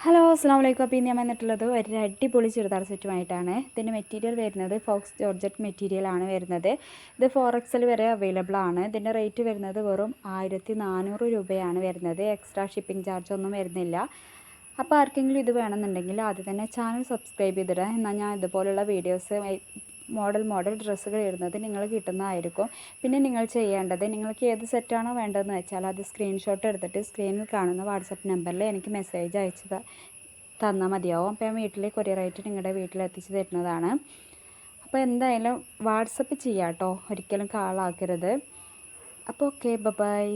Hello അസ്സാം വലൈക്കും. അപ്പോൾ ഇന്ന് ഞാൻ വന്നിട്ടുള്ളത് ഒരു അടിപൊളി ചുരിദാർ സെറ്റുമായിട്ടാണ്. ഇതിൻ്റെ മെറ്റീരിയൽ വരുന്നത് ഫോക്സ് ജോർജറ്റ് മെറ്റീരിയലാണ് വരുന്നത്. ഇത് 4XL വരെ അവൈലബിൾ ആണ്. ഇതിൻ്റെ റേറ്റ് വരുന്നത് വെറും 1400 രൂപയാണ് വരുന്നത്. എക്സ്ട്രാ ഷിപ്പിംഗ് ചാർജ് ഒന്നും വരുന്നില്ല. അപ്പോൾ ആർക്കെങ്കിലും ഇത് വേണമെന്നുണ്ടെങ്കിൽ ആദ്യം തന്നെ ചാനൽ സബ്സ്ക്രൈബ് ചെയ്തിടുക. എന്നാൽ ഞാൻ ഇതുപോലുള്ള വീഡിയോസ് മോഡൽ ഡ്രസ്സുകൾ ഇടുന്നത് നിങ്ങൾ കിട്ടുന്നതായിരിക്കും. പിന്നെ നിങ്ങൾ ചെയ്യേണ്ടത്, നിങ്ങൾക്ക് ഏത് സെറ്റാണോ വേണ്ടതെന്ന് വെച്ചാൽ അത് സ്ക്രീൻഷോട്ട് എടുത്തിട്ട് സ്ക്രീനിൽ കാണുന്ന വാട്സപ്പ് നമ്പറിൽ എനിക്ക് മെസ്സേജ് അയച്ച് തന്നാൽ മതിയാവും. അപ്പോൾ ഞാൻ വീട്ടിൽ കൊറിയറായിട്ട് നിങ്ങളുടെ വീട്ടിലെത്തിച്ച് തരുന്നതാണ്. അപ്പോൾ എന്തായാലും വാട്സപ്പ് ചെയ്യാം കേട്ടോ, ഒരിക്കലും കാളാക്കരുത്. അപ്പോൾ ഓക്കെ, ബൈ.